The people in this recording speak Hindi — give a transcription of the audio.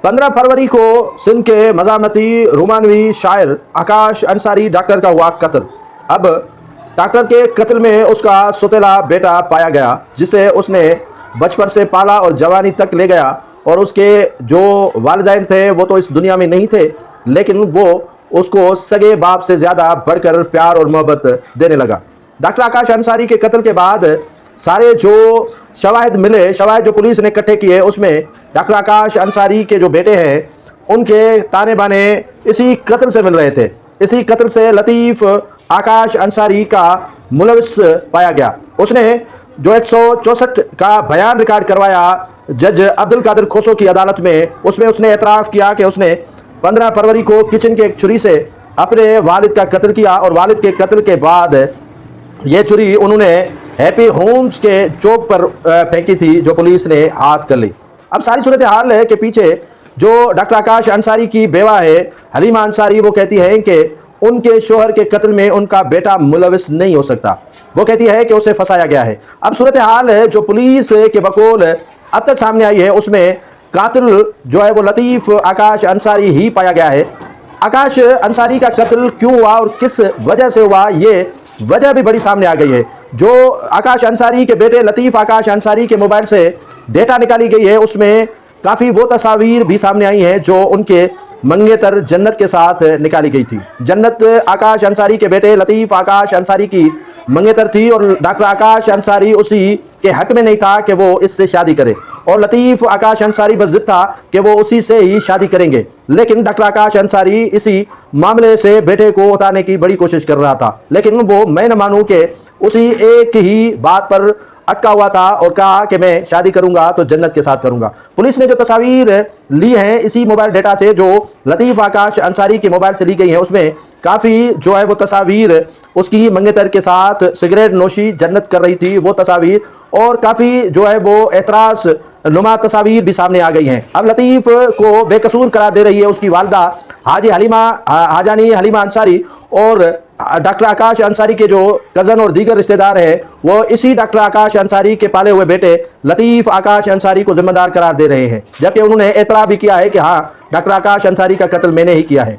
15 फरवरी को सिंध के मज़ामती रोमानवी शायर आकाश अंसारी डॉक्टर का हुआ कत्ल। अब डॉक्टर के कत्ल में उसका सौतेला बेटा पाया गया, जिसे उसने बचपन से पाला और जवानी तक ले गया। और उसके जो वालिदैन थे वो तो इस दुनिया में नहीं थे, लेकिन वो उसको सगे बाप से ज़्यादा बढ़कर प्यार और मोहब्बत देने लगा। डॉक्टर आकाश अंसारी के कत्ल के बाद सारे जो शवाहिद मिले, शवाहिद जो पुलिस ने इकट्ठे किए, उसमें डॉक्टर आकाश अंसारी के जो बेटे हैं उनके ताने बाने इसी कत्ल से मिल रहे थे। इसी कत्ल से लतीफ़ आकाश अंसारी का मुलविस पाया गया। उसने जो 164 का बयान रिकॉर्ड करवाया जज अब्दुल कादिर खोसो की अदालत में, उसमें उसने एतराफ़ किया कि उसने 15 फरवरी को किचन के एक छुरी से अपने वालिद का कत्ल किया और वालिद के कत्ल के बाद ये छुरी उन्होंने हैप्पी होम्स के चौक पर फेंकी थी, जो पुलिस ने हाथ कर ली। अब सारी सूरत हाल है कि पीछे जो डॉक्टर आकाश अंसारी की बेवा है हलीमा अंसारी, वो कहती है कि उनके शोहर के कत्ल में उनका बेटा मुलविस नहीं हो सकता। वो कहती है कि उसे फंसाया गया है। अब सूरत हाल है जो पुलिस के बकौल अब तक सामने आई है, उसमें कातिल जो है वो लतीफ़ आकाश अंसारी ही पाया गया है। आकाश अंसारी का कत्ल क्यों हुआ और किस वजह से हुआ, ये वजह भी बड़ी सामने आ गई है। जो आकाश अंसारी के बेटे लतीफ़ आकाश अंसारी के मोबाइल से डेटा निकाली गई है, उसमें काफ़ी वो तस्वीर भी सामने आई हैं जो उनके मंगेतर जन्नत के साथ निकाली गई थी। जन्नत आकाश अंसारी के बेटे लतीफ़ आकाश अंसारी की मंगेतर थी और डॉक्टर आकाश अंसारी उसी के हक में नहीं था कि वो इससे शादी करे, और लतीफ़ आकाश अंसारी बस जिद था कि वो उसी से ही शादी करेंगे। लेकिन डॉक्टर आकाश अंसारी इसी मामले से बेटे को उतारने की बड़ी कोशिश कर रहा था, लेकिन वो मैं न मानूं कि उसी एक ही बात पर अटका हुआ था और कहा कि मैं शादी करूंगा तो जन्नत के साथ करूंगा। पुलिस ने जो तस्वीर ली हैं इसी मोबाइल डेटा से जो लतीफ़ आकाश अंसारी के मोबाइल से ली गई हैं, उसमें काफ़ी जो है वो तस्वीर उसकी मंगेतर के साथ सिगरेट नोशी जन्नत कर रही थी, वो तस्वीर, और काफ़ी जो है वो एतराज़ नुमा तस्वीर भी सामने आ गई हैं। अब लतीफ़ को बेकसूर करार दे रही है उसकी वालदा हाजानी हलीमा अंसारी, और डॉक्टर आकाश अंसारी के जो कज़न और दीगर रिश्तेदार हैं वो इसी डॉक्टर आकाश अंसारी के पाले हुए बेटे लतीफ़ आकाश अंसारी को जिम्मेदार करार दे रहे हैं, जबकि उन्होंने एतराफ़ भी किया है कि हाँ, डॉक्टर आकाश अंसारी का कत्ल मैंने ही किया है।